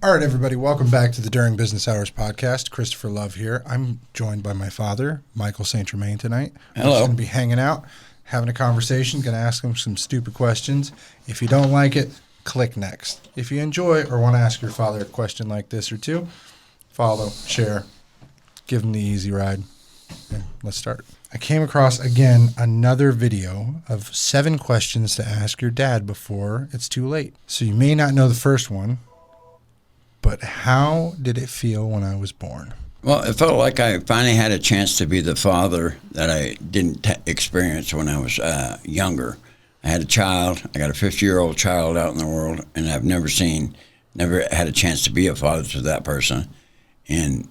All right, everybody, welcome back to the During Business Hours podcast. Christopher Love here. I'm joined by my father, Michael St. Germain, tonight. Hello. We're just going to be hanging out, having a conversation, going to ask him some stupid questions. If you don't like it, click next. If you enjoy or want to ask your father a question like this or two, follow, share, give him the easy ride. Okay, let's start. I came across, again, another video of 7 questions to ask your dad before it's too late. So you may not know the first one. But how did it feel when I was born? Well, it felt like I finally had a chance to be the father that I didn't experience when I was younger. I had a child. I got a 50-year-old child out in the world, and I've never had a chance to be a father to that person. And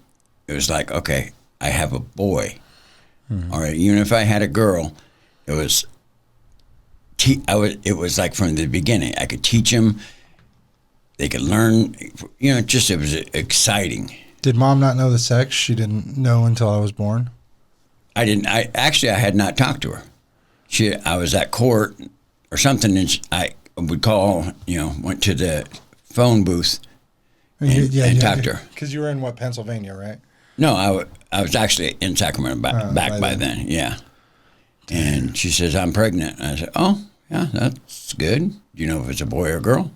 it was like, okay, I have a boy. Mm-hmm. All right, even if I had a girl, it was like from the beginning. I could teach them. They could learn, it was exciting. Did mom not know the sex? She didn't know until I was born? I didn't. I had not talked to her. I was at court or something, and I would call, went to the phone booth and talked to her. Because you were in, Pennsylvania, right? No, I was actually in Sacramento back by then, yeah. And she says, I'm pregnant. And I said, oh, yeah, that's good. Do you know if it's a boy or a girl?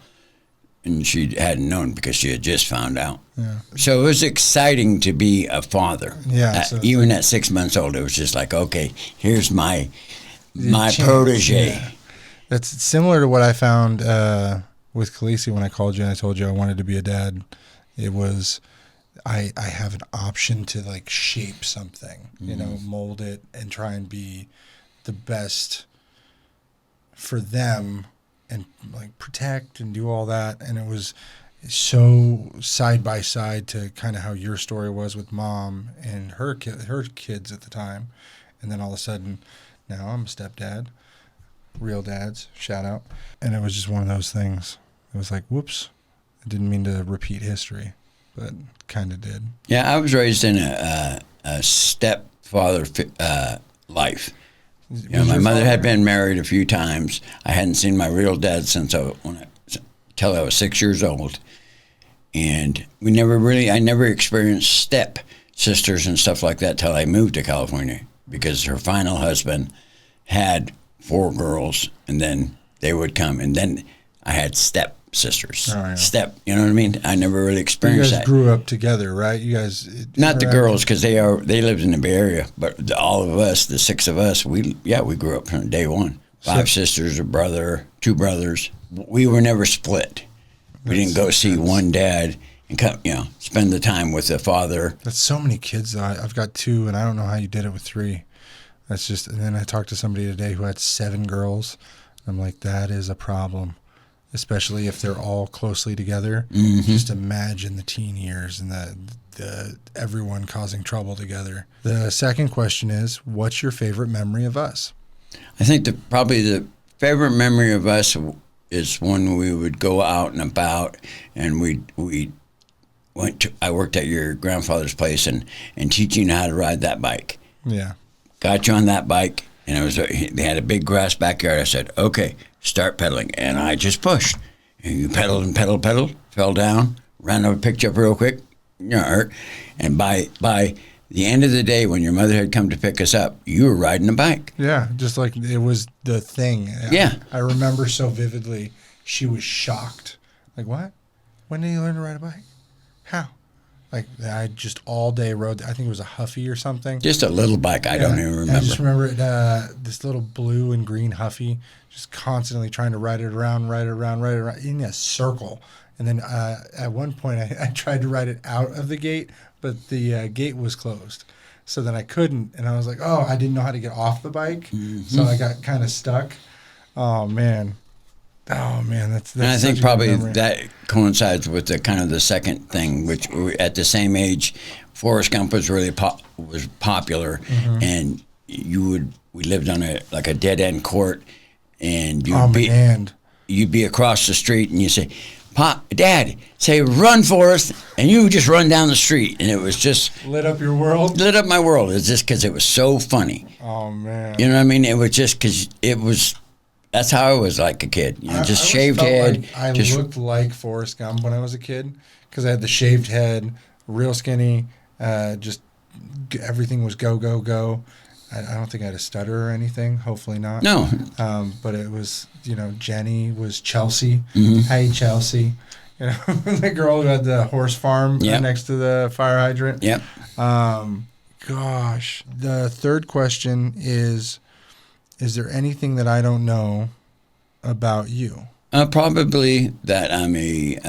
And she hadn't known because she had just found out. Yeah. So it was exciting to be a father. Yeah. Even at 6 months old, it was just like, okay, here's my protege. Yeah. That's similar to what I found with Khaleesi when I called you and I told you I wanted to be a dad. It was, I have an option to shape something, mold it and try and be the best for them. And protect and do all that, and it was so side by side to kind of how your story was with mom and her kids at the time, and then all of a sudden, now I'm a stepdad, real dads, shout out, and it was just one of those things. It was like, whoops, I didn't mean to repeat history, but kind of did. Yeah, I was raised in a stepfather life. My mother had been married a few times. I hadn't seen my real dad until I was 6 years old, and I never experienced step sisters and stuff like that till I moved to California because her final husband had 4 girls, and then they would come, and then I had step sisters. Oh, yeah. Step, you know what I mean? I never really experienced that. You guys grew up together, right? You guys not the girls because they lived in the Bay Area, but all of us, the 6 of us, we grew up from day one. 5 sisters, a brother, 2 brothers. We were never split. We didn't go see one dad and come, spend the time with the father. That's so many kids though. I've got 2, and I don't know how you did it with 3. That's just. And then I talked to somebody today who had 7 girls. I'm like, that is a problem. Especially if they're all closely together. Mm-hmm. Just imagine the teen years and the everyone causing trouble together. The second question is, what's your favorite memory of us? I think probably the favorite memory of us is when we would go out and about, and I worked at your grandfather's place and teaching how to ride that bike. Yeah. Got you on that bike, and they had a big grass backyard. I said, okay, start pedaling, and I just pushed. And you pedaled and pedaled, fell down, ran over, picked you up real quick, hurt. And by the end of the day, when your mother had come to pick us up, you were riding a bike. Yeah, just like it was the thing. Yeah. I remember so vividly, she was shocked. Like, what? When did you learn to ride a bike? How? I just all day rode, I think it was a Huffy or something. Just a little bike, I don't even remember. I just remember it, this little blue and green Huffy, just constantly trying to ride it around in a circle. And then at one point, I tried to ride it out of the gate, but the gate was closed. So then I couldn't, and I was like, oh, I didn't know how to get off the bike, so I got kind of stuck. Oh, man. That's and I think probably that coincides with the kind of the second thing, which at the same age, Forrest Gump was really popular, mm-hmm. and we lived on a dead end court, and you'd be across the street, and you say, "Pop, Dad, say run, Forrest," and you just run down the street, and it was just lit up your world. Lit up my world. It's just because it was so funny. Oh man, you know what I mean? It was just because it was. That's how I was like a kid. Just shaved head. I looked like Forrest Gump when I was a kid because I had the shaved head, real skinny, just everything was go, go, go. I don't think I had a stutter or anything. Hopefully not. No. But it was, Jenny was Chelsea. Mm-hmm. Hey, Chelsea. The girl who had the horse farm next to the fire hydrant. Yep. Gosh. The third question is there anything that I don't know about you? Probably that I'm a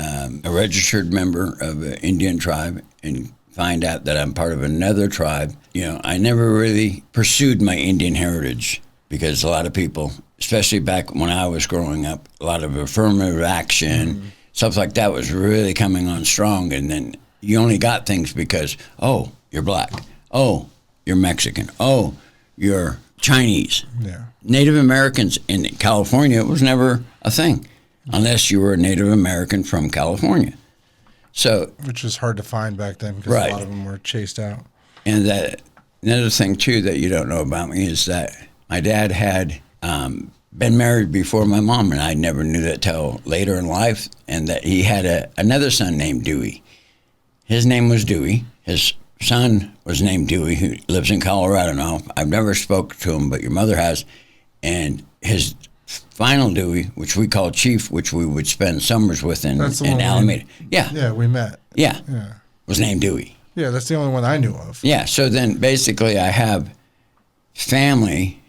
registered member of an Indian tribe and find out that I'm part of another tribe. I never really pursued my Indian heritage because a lot of people, especially back when I was growing up, a lot of affirmative action, stuff like that was really coming on strong. And then you only got things because, oh, you're black. Oh, you're Mexican. Oh, you're Chinese. Yeah. Native Americans in California was never a thing unless you were a Native American from California. So, which was hard to find back then because a lot of them were chased out. And another thing, too, that you don't know about me is that my dad had been married before my mom, and I never knew that till later in life, and that he had another son named Dewey. His name was Dewey. His son was named Dewey, who lives in Colorado now. I've never spoke to him, but your mother has. And his final Dewey, which we call Chief, which we would spend summers with in Alameda. Yeah, we met. Yeah, was named Dewey. Yeah, that's the only one I knew of. Yeah, so then basically I have family.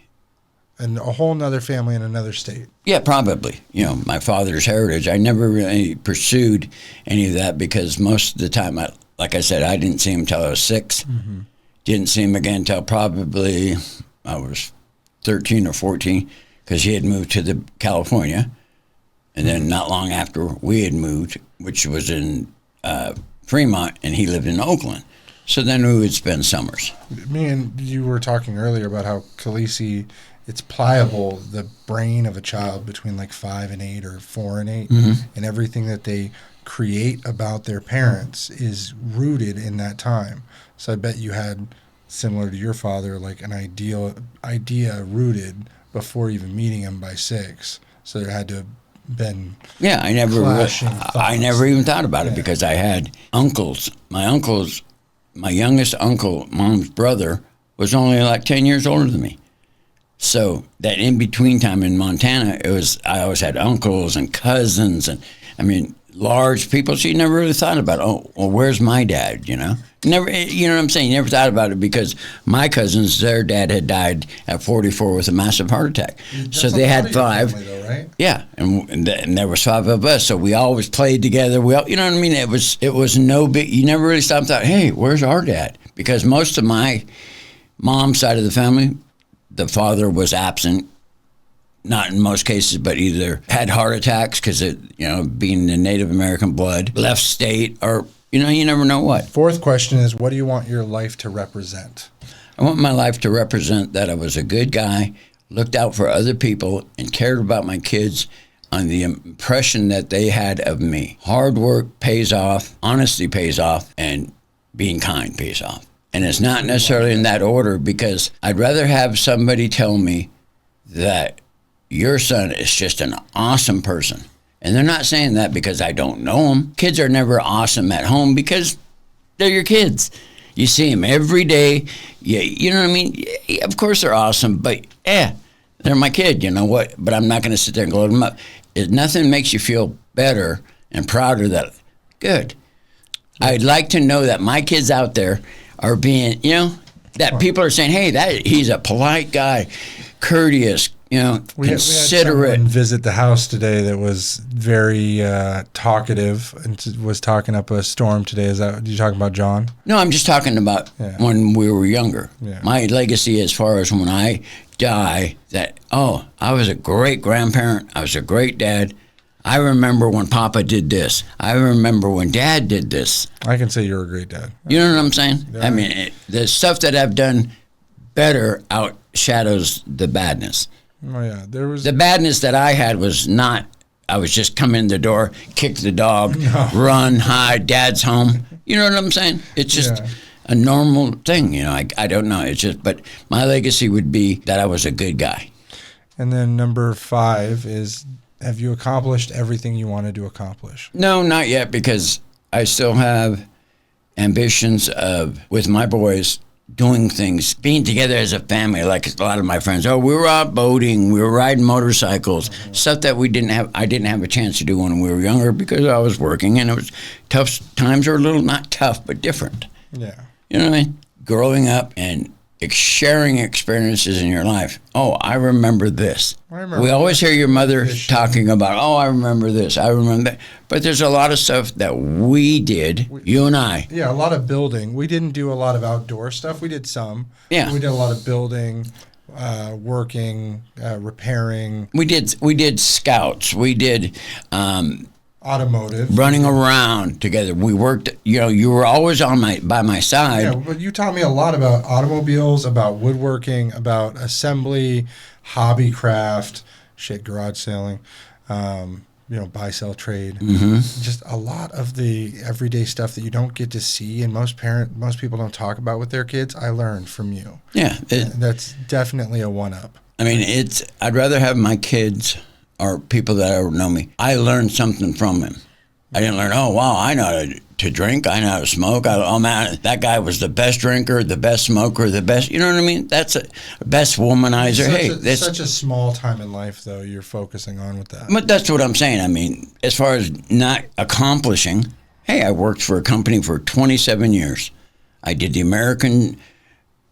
And a whole nother family in another state. Yeah, probably. My father's heritage. I never really pursued any of that because most of the time, like I said, I didn't see him until I was 6. Mm-hmm. Didn't see him again until probably I was 13 or 14 because he had moved to California. And then not long after we had moved, which was in Fremont, and he lived in Oakland. So then we would spend summers. Me and you were talking earlier about how Khaleesi, it's pliable, the brain of a child between like 5 and 8 or 4 and 8, and everything that they create about their parents is rooted in that time. So I bet you had, similar to your father, like an idea rooted before even meeting him by 6. So there had to have been I never even thought about it because I had uncles. My youngest uncle, mom's brother, was only like 10 years older than me. So that in between time in Montana, I always had uncles and cousins and large people. So you never really thought about, where's my dad? Never. You know what I'm saying? You never thought about it because my cousins, their dad had died at 44 with a massive heart attack. That's so they had 5. Family though, right? Yeah, and there was 5 of us. So we always played together. We all, you know what I mean? It was no big. You never really stopped and thought, hey, where's our dad? Because most of my mom's side of the family, the father was absent, not in most cases, but either had heart attacks because being the Native American blood, left state, or, you never know what. Fourth question is, what do you want your life to represent? I want my life to represent that I was a good guy, looked out for other people, and cared about my kids on the impression that they had of me. Hard work pays off, honesty pays off, and being kind pays off. And it's not necessarily in that order because I'd rather have somebody tell me that your son is just an awesome person. And they're not saying that because I don't know them. Kids are never awesome at home because they're your kids. You see them every day. You know what I mean? Of course they're awesome, but they're my kid, you know what? But I'm not going to sit there and gloat them up. Nothing makes you feel better and prouder that, good. I'd like to know that my kids out there are being, that people are saying, hey, he's a polite guy, courteous, considerate. We had someone visit the house today that was very talkative and was talking up a storm today. You talking about John? No, I'm just talking about when we were younger. Yeah. My legacy as far as when I die, that, I was a great grandparent. I was a great dad. I remember when Papa did this. I remember when Dad did this. I can say you're a great dad. You know what I'm saying? Yeah. The stuff that I've done better outshadows the badness. Oh, yeah. The badness that I had was not, I was just come in the door, kick the dog, run, hide, Dad's home. You know what I'm saying? It's just a normal thing. I don't know. It's just, but my legacy would be that I was a good guy. And then number 5 is, have you accomplished everything you wanted to accomplish? No, not yet, because I still have ambitions of, with my boys, doing things, being together as a family, like a lot of my friends. Oh, we were out boating, we were riding motorcycles, stuff that I didn't have a chance to do when we were younger because I was working, and it was tough times are a little, not tough, but different. Yeah. You know what I mean? Growing up and sharing experiences in your life. Oh, I remember this. We always hear your mother talking about, oh, I remember this, I remember that. But there's a lot of stuff that we did, you and I. Yeah, a lot of building. We didn't do a lot of outdoor stuff. We did some. Yeah. We did a lot of building, working, repairing. We did scouts. We did automotive. Running around together. We worked, you were always by my side. Yeah, but you taught me a lot about automobiles, about woodworking, about assembly, hobby craft, garage selling, buy, sell, trade. Mm-hmm. Just a lot of the everyday stuff that you don't get to see and most people don't talk about with their kids, I learned from you. Yeah. That's definitely a one-up. I mean, I'd rather have my kids or people that know me, I learned something from him. I didn't learn, oh, wow, I know how to drink, I know how to smoke. Oh, man, that guy was the best drinker, the best smoker, the best, you know what I mean? That's a best womanizer. It's such a small time in life, though, you're focusing on with that. But that's what I'm saying. I mean, as far as not accomplishing, hey, I worked for a company for 27 years. I did the American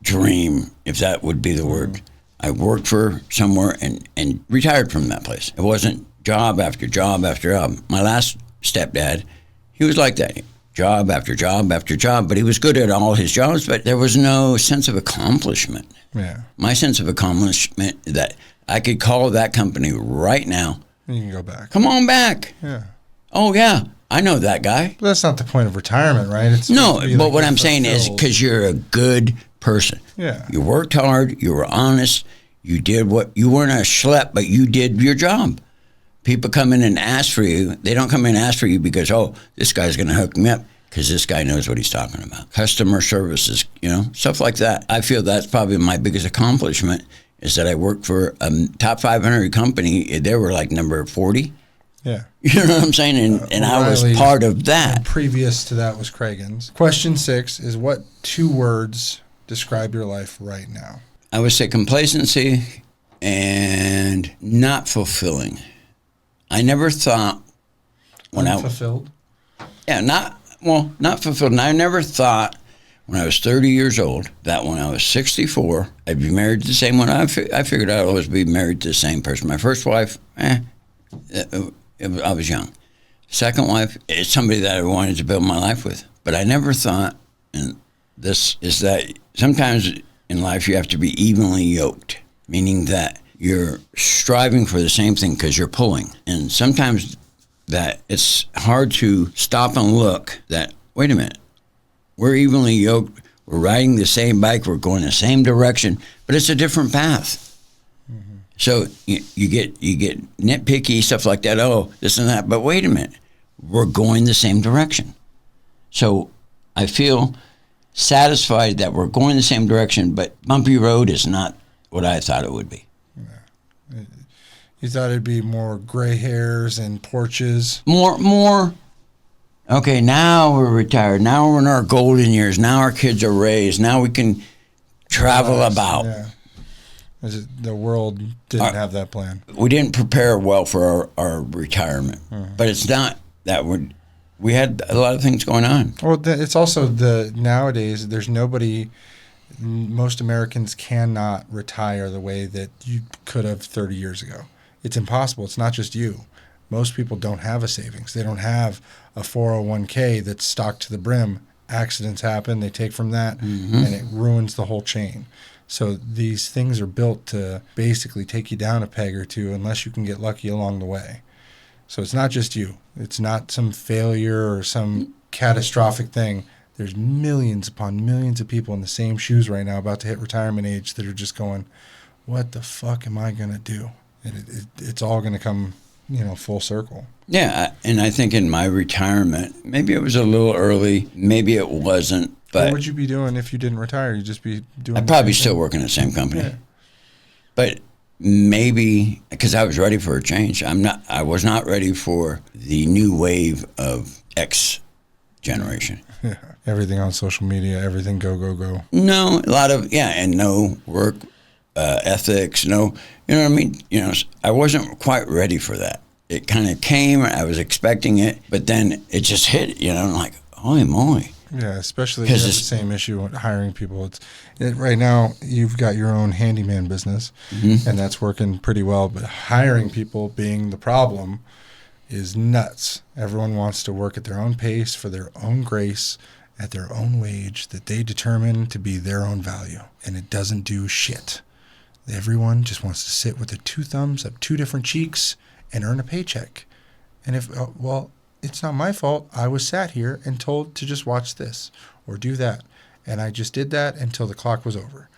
dream, if that would be the word. I worked for somewhere and retired from that place. It wasn't job after job after job. My last stepdad, he was like that. Job after job after job, but he was good at all his jobs, but there was no sense of accomplishment. Yeah. My sense of accomplishment that I could call that company right now. You can go back. Come on back. Yeah. Oh, yeah. I know that guy. But that's not the point of retirement, right? But what I'm saying is because you're a good person. Yeah. You worked hard. You were honest. You did you weren't a schlep, but you did your job. People come in and ask for you. They don't come in and ask for you because, oh, this guy's going to hook me up because this guy knows what he's talking about. Customer services, stuff like that. I feel that's probably my biggest accomplishment is that I worked for a top 500 company. They were like number 40. Yeah. You know what I'm saying? And I was part of that. And previous to that was Cragen's. Question 6 is, what 2 words describe your life right now? I would say complacency and not fulfilling. I never thought Unfulfilled? Not fulfilled. And I never thought when I was 30 years old that when I was 64, I'd be married to the same one. I figured I'd always be married to the same person. My first wife, I was young. Second wife, it's somebody that I wanted to build my life with. But I never thought, and this is that sometimes in life you have to be evenly yoked, meaning that you're striving for the same thing because you're pulling. And sometimes that it's hard to stop and look that, wait a minute, we're evenly yoked, we're riding the same bike, we're going the same direction, but it's a different path. Mm-hmm. So you get nitpicky, stuff like that, oh, this and that, but wait a minute, we're going the same direction. So I feel satisfied that we're going the same direction, but bumpy road is not what I thought it would be. Yeah. You thought it'd be more gray hairs and porches? More. Okay, now we're retired. Now we're in our golden years. Now our kids are raised. Now we can travel about. Yeah. The world didn't have that plan. We didn't prepare well for our retirement. Mm-hmm. But it's not that we had a lot of things going on. Well, it's also nowadays there's nobody. Most Americans cannot retire the way that you could have 30 years ago. It's impossible. It's not just you. Most people don't have a savings. They don't have a 401k that's stocked to the brim. Accidents happen. They take from that, mm-hmm. and it ruins the whole chain. So these things are built to basically take you down a peg or two unless you can get lucky along the way. So it's not just you. It's not some failure or some catastrophic thing. There's millions upon millions of people in the same shoes right now about to hit retirement age that are just going, what the fuck am I going to do? And it's all going to come, full circle. Yeah, and I think in my retirement, maybe it was a little early, maybe it wasn't. But what would you be doing if you didn't retire? You'd just be doing. I'd probably still work in the same company. Yeah. But maybe because I was ready for a change. I was not ready for the new wave of X generation. Yeah. Everything on social media, everything go, go, go. No, a lot of, and no work ethics, no, you know what I mean? I wasn't quite ready for that. It kind of came, I was expecting it, but then it just hit, like, holy moly. Yeah, especially if you have the same issue with hiring people. Right now, you've got your own handyman business, and that's working pretty well, but hiring people being the problem is nuts. Everyone wants to work at their own pace, for their own grace, at their own wage that they determine to be their own value, and it doesn't do shit. Everyone just wants to sit with their two thumbs up two different cheeks and earn a paycheck. And it's not my fault. I was sat here and told to just watch this or do that. And I just did that until the clock was over.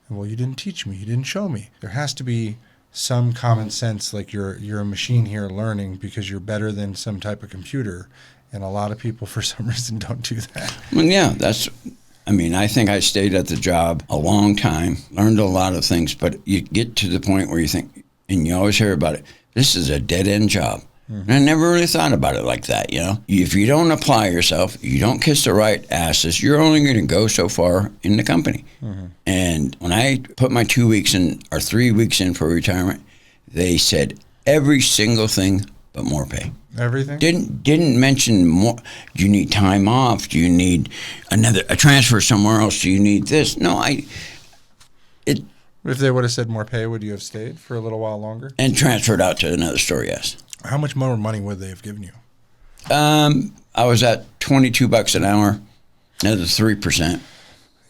And well, you didn't teach me. You didn't show me. There has to be some common sense, like you're a machine here learning because you're better than some type of computer. And a lot of people, for some reason, don't do that. Well, yeah, I think I stayed at the job a long time, learned a lot of things, but you get to the point where you think, and you always hear about it, this is a dead-end job. And I never really thought about it like that, If you don't apply yourself, you don't kiss the right asses, you're only going to go so far in the company. And when I put my 2 weeks in, or 3 weeks in for retirement, they said every single thing but more pay. Everything? Didn't mention more. Do you need time off? Do you need a transfer somewhere else? Do you need this? No, If they would have said more pay, would you have stayed for a little while longer? And transferred out to another store, yes. How much more money would they have given you? I was at $22 an hour, another 3%.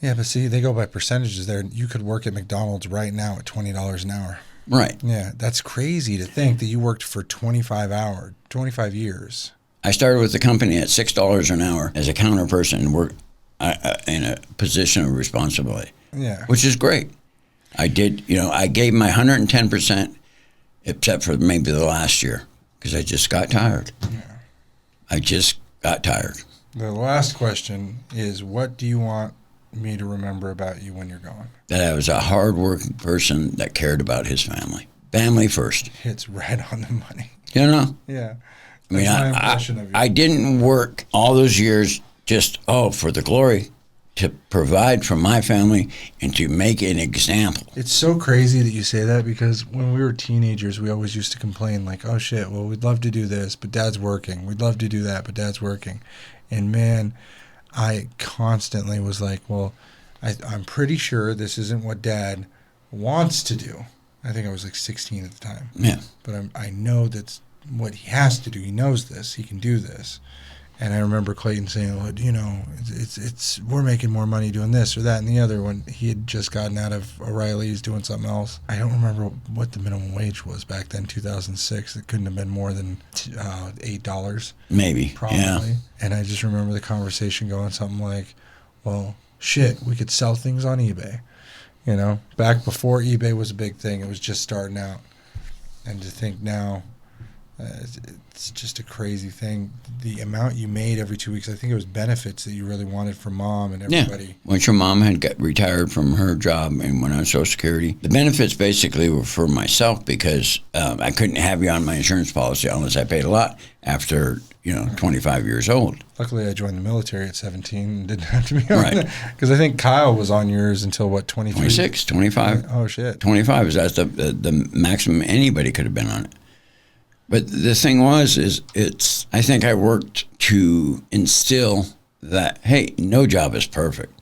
Yeah, but see, they go by percentages there. You could work at McDonald's right now at $20 an hour. Right. Yeah, that's crazy to think that you worked for 25 years. I started with the company at $6 an hour as a counter person and worked in a position of responsibility. Yeah. Which is great. I did, I gave my 110%, except for maybe the last year, because I just got tired. Yeah. I just got tired. The last question is, what do you want me to remember about you when you're gone? That I was a hard-working person that cared about his family. Family first. Hits right on the money. Yeah. I didn't work all those years just, for the glory, to provide for my family and to make an example. It's so crazy that you say that, because when we were teenagers, we always used to complain like, oh shit, well, we'd love to do this, but dad's working. We'd love to do that, but dad's working. And man, I constantly was like, well, I'm pretty sure this isn't what dad wants to do. I think I was like 16 at the time. Yeah. But I know that's what he has to do. He knows this. He can do this. And I remember Clayton saying, well, it's we're making more money doing this or that and the other, when he had just gotten out of O'Reilly's doing something else. I don't remember what the minimum wage was back then, 2006. It couldn't have been more than $8. Maybe. Probably. Yeah. And I just remember the conversation going something like, well, shit, we could sell things on eBay. Back before eBay was a big thing, it was just starting out. And to think now, it's just a crazy thing. The amount you made every 2 weeks, I think it was benefits that you really wanted for mom and everybody. Yeah. Once your mom had got retired from her job and went on Social Security, the benefits basically were for myself, because I couldn't have you on my insurance policy unless I paid a lot after 25 years old. Luckily, I joined the military at 17 and didn't have to be on that. Because I think Kyle was on yours until, 23? 26, 25. Oh, shit. 25 is that's the maximum anybody could have been on it. But the thing I think I worked to instill that, hey, no job is perfect.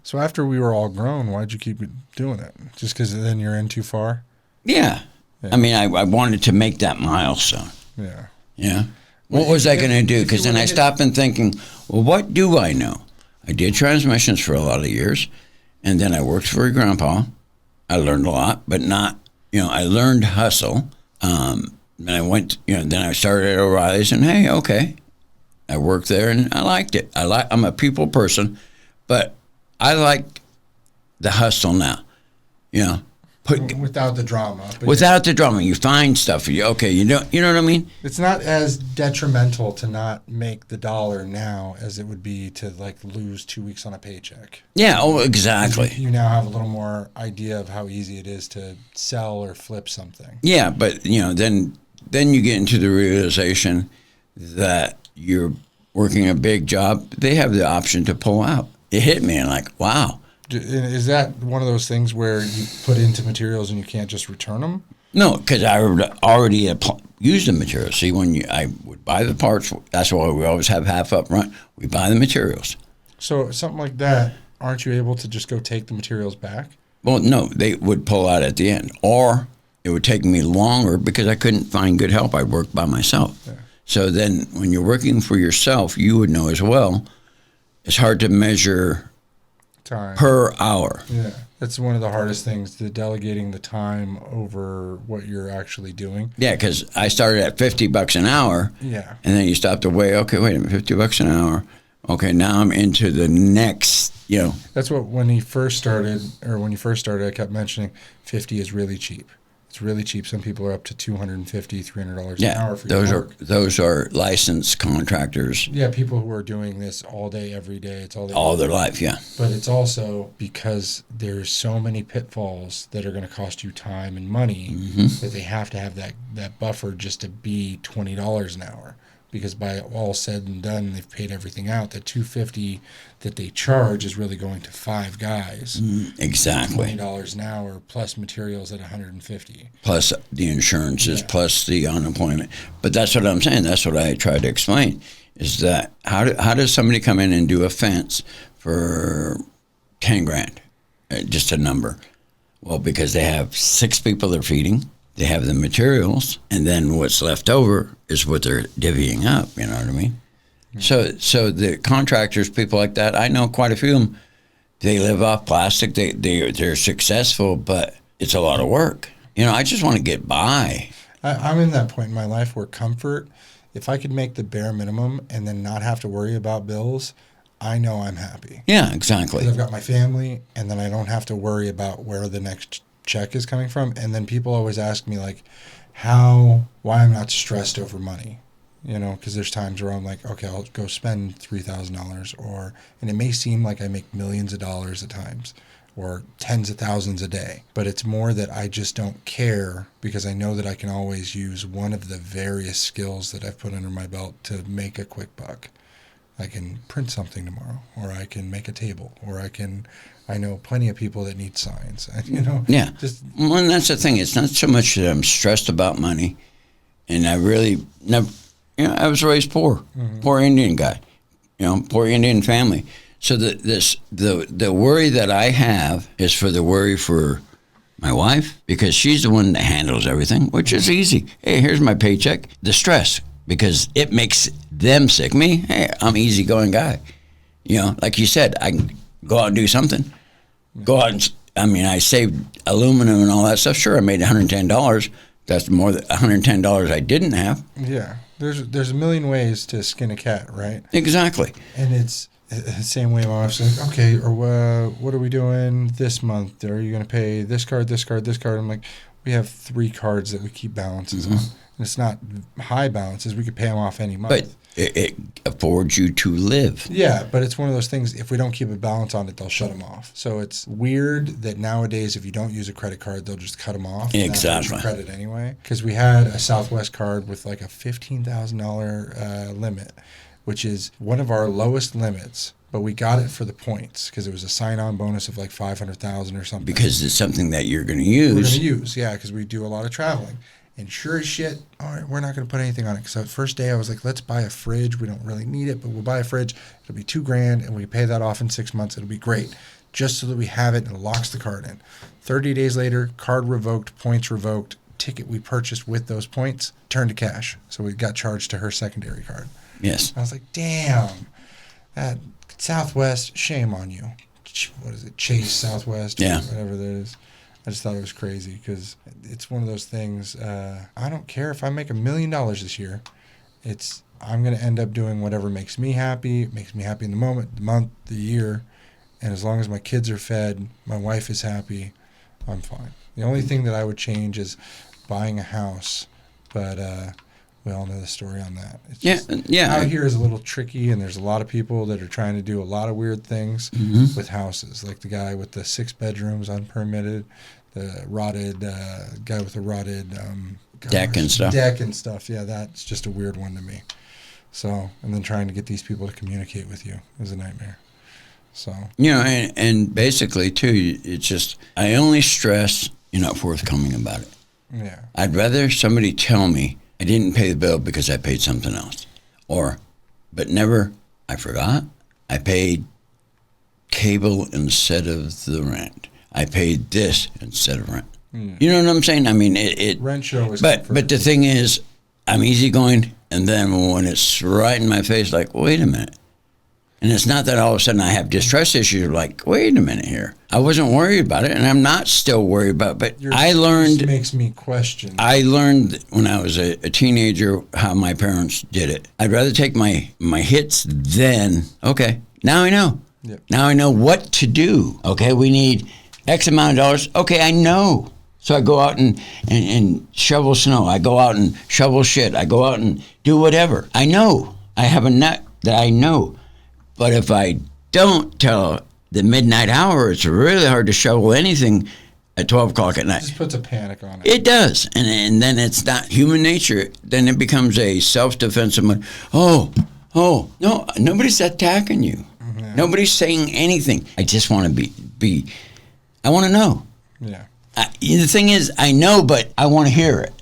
So after we were all grown, why'd you keep doing it? Just because then you're in too far? Yeah. I mean, I wanted to make that milestone. Yeah. Yeah. What was I going to do? Because then I stopped and thinking, well, what do I know? I did transmissions for a lot of years, and then I worked for your grandpa. I learned a lot, but not, I learned hustle. And I went, then I started at O'Reilly's, and hey, okay. I worked there and I liked it. I'm a people person, but I like the hustle now, without the drama. Without the drama, you find stuff. You know what I mean? It's not as detrimental to not make the dollar now as it would be to lose 2 weeks on a paycheck. Yeah. Oh, exactly. You now have a little more idea of how easy it is to sell or flip something. Yeah, but then you get into the realization that you're working a big job, they have the option to pull out. It hit me and like, wow. Is that one of those things where you put into materials and you can't just return them? No, because I already used the material. See, I would buy the parts, that's why we always have half up front. We buy the materials. So something like that, aren't you able to just go take the materials back? Well, no, they would pull out at the end. Or it would take me longer because I couldn't find good help. I'd work by myself. Yeah. So then when you're working for yourself, you would know as well, it's hard to measure time per hour. Yeah, that's one of the hardest things, the delegating the time over what you're actually doing. Yeah, because I started at $50 an hour. Yeah. And then you stop to weigh, okay, wait a minute, $50 an hour. Okay, now I'm into the next, That's what, when you first started, I kept mentioning 50 is really cheap. It's really cheap. Some people are up to $250, $300 an hour for your work. Those are licensed contractors. Yeah, people who are doing this all day, every day. It's all their life, yeah. But it's also because there's so many pitfalls that are going to cost you time and money that they have to have that buffer just to be $20 an hour. Because by all said and done, they've paid everything out. That $250 that they charge is really going to 5 guys. Exactly. $20 an hour plus materials at $150. Plus the insurances, plus the unemployment. But that's what I'm saying. That's what I tried to explain. Is that how does somebody come in and do a fence for $10,000? Just a number. Well, because they have 6 people they're feeding. They have the materials, and then what's left over is what they're divvying up. You know what I mean? Mm-hmm. So the contractors, people like that, I know quite a few of them. They live off plastic. They're successful, but it's a lot of work. I just want to get by. I'm in that point in my life where comfort, if I could make the bare minimum and then not have to worry about bills, I know I'm happy. Yeah, exactly. 'Cause I've got my family, and then I don't have to worry about where the next check is coming from. And then people always ask me like why I'm not stressed over money, because there's times where I'm like, okay, I'll go spend $3,000 and it may seem like I make millions of dollars at times or tens of thousands a day, but it's more that I just don't care because I know that I can always use one of the various skills that I've put under my belt to make a quick buck. I can print something tomorrow, or I can make a table, or I know plenty of people that need signs. Yeah. And that's the thing. It's not so much that I'm stressed about money, and I really never. I was raised poor, poor Indian guy, poor Indian family. So the worry that I have is for the worry for my wife, because she's the one that handles everything, which is easy. Hey, here's my paycheck. The stress, because it makes them sick. Me, hey, I'm an easygoing guy. Like you said, I can go out and do something. Go out and, I saved aluminum and all that stuff. Sure, I made $110. That's more than $110 I didn't have. Yeah, there's a million ways to skin a cat, right? Exactly. And it's the same way my wife's like, okay, or what are we doing this month? Are you going to pay this card, this card, this card? I'm like, we have 3 cards that we keep balances on. And it's not high balances. We could pay them off any month. But it affords you to live. Yeah, but it's one of those things, if we don't keep a balance on it, they'll shut them off. So it's weird that nowadays, if you don't use a credit card, they'll just cut them off. Exactly. Credit anyway. Because we had a Southwest card with like a $15,000 limit, which is one of our lowest limits. But we got it for the points because it was a sign-on bonus of like $500,000 or something. Because it's something that you're going to use. We're going to use, yeah, because we do a lot of traveling. And sure as shit, all right, we're not going to put anything on it. So the first day I was like, let's buy a fridge. We don't really need it, but we'll buy a fridge. It'll be $2,000 and we pay that off in 6 months. It'll be great. Just so that we have it and it locks the card in. 30 days later, card revoked, points revoked, ticket we purchased with those points turned to cash. So we got charged to her secondary card. Yes. I was like, damn, that Southwest, shame on you. What is it? Chase Southwest? Yeah. Whatever that is. I just thought it was crazy because it's one of those things. I don't care if I make $1 million this year. I'm going to end up doing whatever makes me happy. It makes me happy in the moment, the month, the year. And as long as my kids are fed, my wife is happy, I'm fine. The only thing that I would change is buying a house. But we all know the story on that. Out here is a little tricky, and there's a lot of people that are trying to do a lot of weird things with houses, like the guy with the 6 bedrooms unpermitted, the rotted guy with the rotted deck and stuff. Yeah, that's just a weird one to me. So, and then trying to get these people to communicate with you is a nightmare. So, and basically too, it's just, I only stress you're not forthcoming about it. yeah. I'd rather somebody tell me I didn't pay the bill because I paid something else, but never, I forgot, I paid cable instead of the rent. I paid this instead of rent. You know what I'm saying? I mean, Rent should always. But the thing is, I'm easygoing, and then when it's right in my face, like, wait a minute. And it's not that all of a sudden I have distrust issues. Like, wait a minute here. I wasn't worried about it, and I'm not still worried about it. But I learned. It makes me question. I learned when I was a teenager how my parents did it. I'd rather take my hits than, okay, now I know. Yep. Now I know what to do. Okay, we need X amount of dollars. Okay, I know. So I go out and shovel snow. I go out and shovel shit. I go out and do whatever. I know. I have a nut that I know. But if I don't till the midnight hour, it's really hard to shovel anything at 12 o'clock at night. It just puts a panic on it. It does. And then it's not human nature. Then it becomes a self-defense mode. Oh, no, nobody's attacking you. Yeah. Nobody's saying anything. I just want to be I want to know. Yeah. The thing is, I know, but I want to hear it.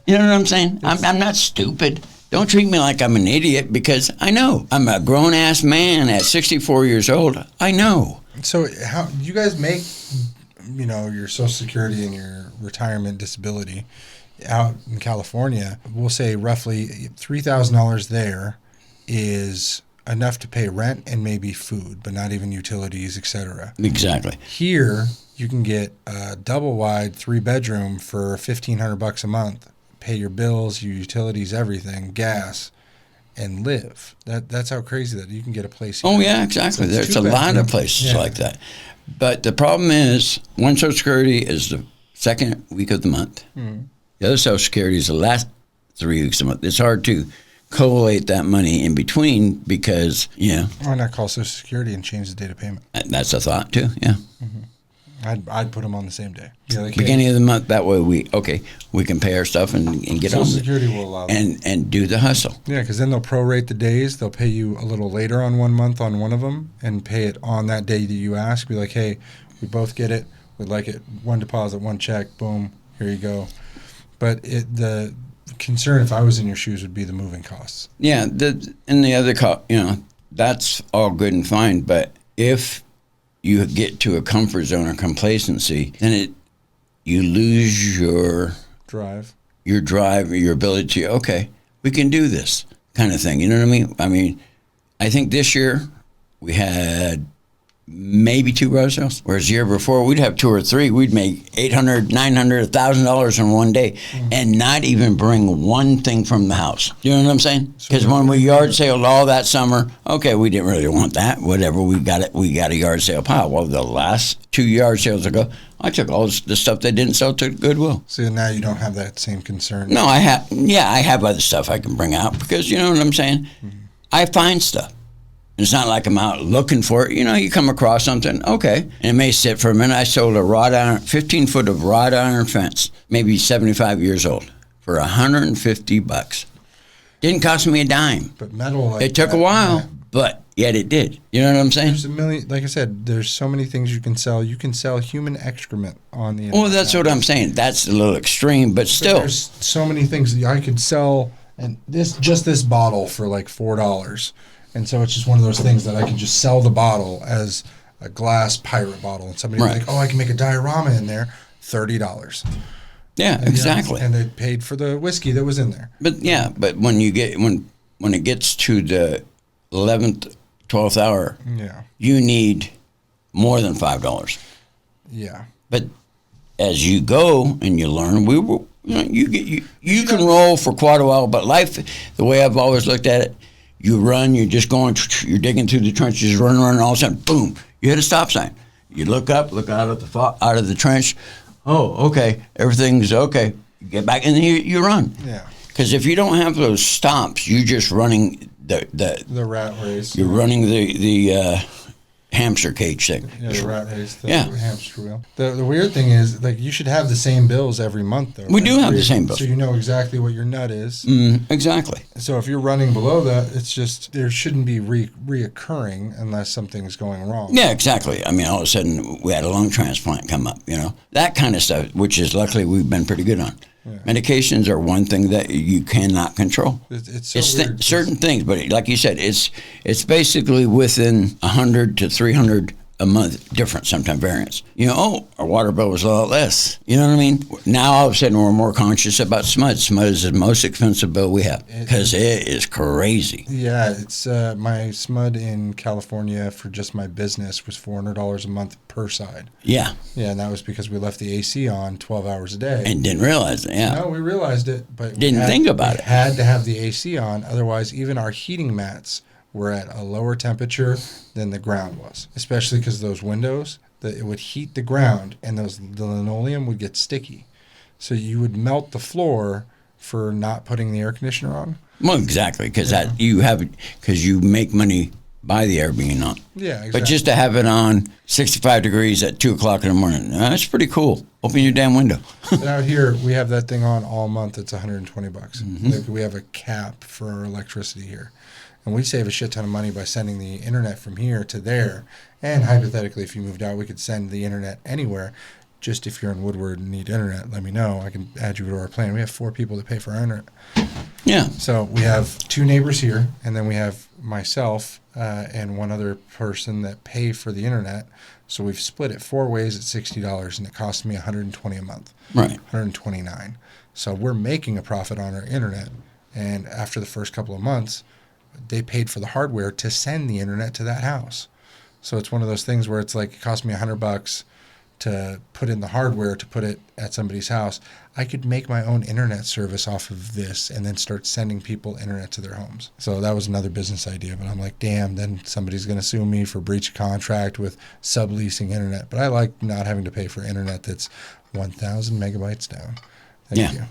You know what I'm saying? I'm not stupid. Don't treat me like I'm an idiot because I know. I'm a grown-ass man at 64 years old. I know. So how you guys make, your Social Security and your retirement disability out in California, we'll say roughly $3,000 there is enough to pay rent and maybe food, but not even utilities, etc. Exactly. Here, you can get a double-wide 3-bedroom for $1,500 a month. Pay your bills, your utilities, everything, gas, and live. That's how crazy that you can get a place here. Oh yeah, exactly. So there's a lot of places like that. But the problem is, one Social Security is the second week of the month. Mm-hmm. The other Social Security is the last 3 weeks of the month. It's hard to collate that money in between because, Why not call Social Security and change the date of payment? That's a thought too, yeah. Mm-hmm. I'd put them on the same day. Beginning of the month, that way we can pay our stuff and get Social on Security will allow that. And do the hustle. Yeah, because then they'll prorate the days. They'll pay you a little later on 1 month on one of them and pay it on that day that you ask. Be like, hey, we both get it. We'd like it. One deposit, one check. Boom. Here you go. But the concern, if I was in your shoes, would be the moving costs. Yeah, and the other that's all good and fine. But if you get to a comfort zone or complacency, then you lose your drive, your ability to, okay, we can do this kind of thing. You know what I mean? I mean, I think this year we had maybe 2 garage sales, whereas the year before we'd have 2 or 3. We'd make $800, $900, $1,000 in one day and not even bring one thing from the house. You know what I'm saying? Because when we yard sailed all that summer, okay, we didn't really want that. Whatever, we got a yard sale pile. Well, the last 2 yard sales ago, I took all the stuff they didn't sell to Goodwill. So now you don't have that same concern. No, I have other stuff I can bring out because you know what I'm saying? Mm-hmm. I find stuff. It's not like I'm out looking for it. You come across something, okay, and it may sit for a minute. I sold a 15-foot of wrought iron fence, maybe 75 years old, for $150. Didn't cost me a dime. But metal, it took a while, but yet it did. You know what I'm saying? There's a million, like I said, there's so many things you can sell. You can sell human excrement on the internet. Well, that's what I'm saying. That's a little extreme, but still. There's so many things that I could sell, and this bottle for like $4. And so it's just one of those things that I can just sell the bottle as a glass pirate bottle. And somebody like, I can make a diorama in there, $30. Yeah, exactly. And they paid for the whiskey that was in there. But but when you get when it gets to the 11th, 12th hour, you need more than $5. Yeah. But as you go and you learn, you can roll for quite a while. But life, the way I've always looked at it, you run, you're just going, you're digging through the trenches, run, and all of a sudden, boom, you hit a stop sign. You look up, look out of the trench. Oh, okay, everything's okay. You get back, and then you run. Yeah. Because if you don't have those stops, you're just running the rat race. You're running the hamster cage thing. Yeah, the rat race, the Yeah. hamster wheel. The weird thing is, like, you should have the same bills every month, though. We right? do have the same bills. So you know exactly what your nut is. Exactly. So if you're running below that, it's just, there shouldn't be reoccurring unless something's going wrong. Yeah, exactly. I mean, all of a sudden, we had a lung transplant come up, that kind of stuff, which is luckily we've been pretty good on. Yeah. Medications are one thing that you cannot control. It's so weird. Certain things, but like you said, it's basically within 100 to 300 a month difference, sometimes variance. Our water bill was a lot less. You know what I mean? Now all of a sudden we're more conscious about SMUD. SMUD is the most expensive bill we have because it is crazy. Yeah, it's my SMUD in California for just my business was $400 a month per side. Yeah. Yeah, and that was because we left the AC on 12 hours a day. And didn't realize it, yeah. No, we realized it, but didn't think about it. We had to have the AC on, otherwise even our heating mats were at a lower temperature than the ground was, especially because those windows, it would heat the ground and the linoleum would get sticky. So you would melt the floor for not putting the air conditioner on. Well, exactly, because you make money by the air being on. Yeah, exactly. But just to have it on 65 degrees at 2 o'clock in the morning, that's pretty cool. Open your damn window. Out here, we have that thing on all month. It's $120. Mm-hmm. Like, we have a cap for our electricity here. And we save a shit ton of money by sending the internet from here to there. And hypothetically, if you moved out, we could send the internet anywhere. Just if you're in Woodward and need internet, let me know. I can add you to our plan. We have 4 people that pay for our internet. Yeah. So we have 2 neighbors here, and then we have myself and one other person that pay for the internet. So we've split it 4 ways at $60, and it costs me $120 a month. Right. $129. So we're making a profit on our internet. And after the first couple of months, they paid for the hardware to send the internet to that house. So it's one of those things where it's like, it cost me $100 to put in the hardware to put it at somebody's house. I could make my own internet service off of this and then start sending people internet to their homes. So that was another business idea, but I'm like, damn, then somebody's going to sue me for breach of contract with subleasing internet. But I like not having to pay for internet that's 1,000 megabytes down. Thank you.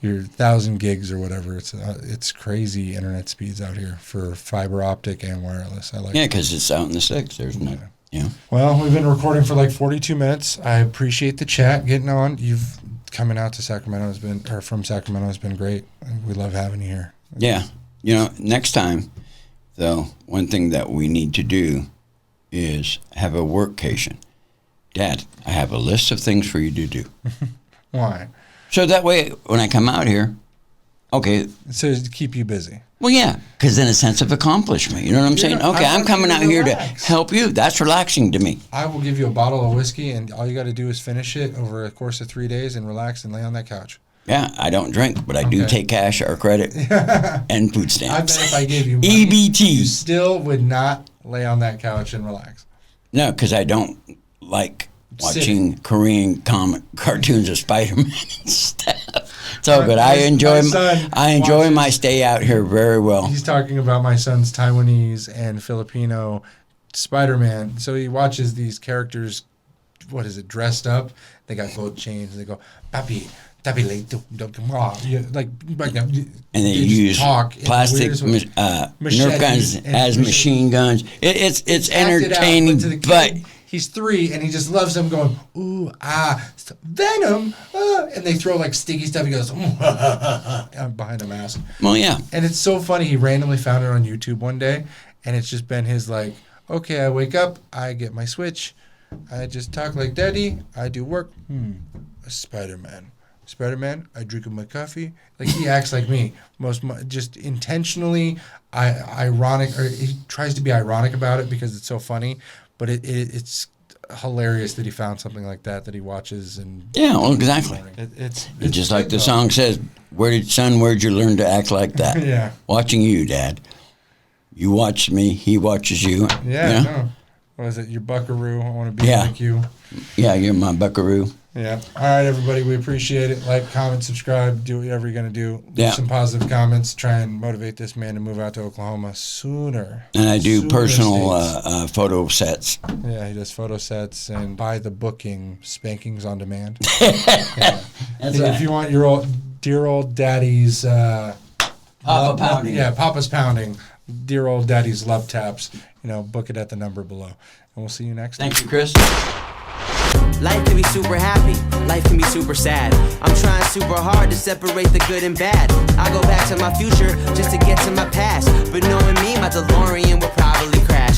Your 1,000 gigs or whatever. It's crazy internet speeds out here for fiber optic and wireless. I like. Yeah, because it's out in the sticks. There's no. Yeah. Well, we've been recording for like 42 minutes. I appreciate the chat, getting on. You've coming out to Sacramento from Sacramento has been great. We love having you here. Yeah. Next time, though, one thing that we need to do is have a workcation. Dad, I have a list of things for you to do. Why? So that way, when I come out here, okay. So to keep you busy. Well, yeah, because then a sense of accomplishment. You know what I'm saying? Okay, I'm coming out here to help you. That's relaxing to me. I will give you a bottle of whiskey, and all you got to do is finish it over a course of 3 days and relax and lay on that couch. Yeah, I don't drink, but I do take cash or credit and food stamps. I bet if I gave you money, EBT. You still would not lay on that couch and relax. No, because I don't like watching Korean cartoons of Spider-Man and stuff. It's all good. I enjoy my stay out here very well. He's talking about my son's Taiwanese and Filipino Spider-Man. So he watches these characters, dressed up. They got gold chains. And they go, papi, like, and they use plastic Nerf guns as machine guns. It's entertaining, but he's 3 and he just loves them going, ooh, venom, and they throw like sticky stuff. He goes, behind a mask. Well, yeah. And it's so funny. He randomly found it on YouTube one day, and it's just been his like, okay, I wake up, I get my Switch, I just talk like daddy, I do work, Spider-Man, I drink my coffee. Like, he acts like me. Just intentionally ironic, or he tries to be ironic about it because it's so funny, but it's hilarious that he found something like that he watches. And yeah, well, exactly. It's just like the song says, where'd you learn to act like that? Yeah. Watching you, Dad. You watch me, he watches you. Yeah, no. What is it? Your buckaroo. I want to be like you. Yeah, you're my buckaroo. Yeah. All right, everybody. We appreciate it. Like, comment, subscribe. Do whatever you're going to do. Leave some positive comments. Try and motivate this man to move out to Oklahoma sooner. And I do personal photo sets. Yeah, he does photo sets and buy the booking, spankings on demand. Yeah. That's right. If you want your dear old daddy's... Papa pounding. Yeah, Papa's pounding. Dear old daddy's love taps. book it at the number below. And we'll see you next Thank time. you, Chris. Life can be super happy, life can be super sad. I'm trying super hard to separate the good and bad. I go back to my future just to get to my past, but knowing me, my DeLorean will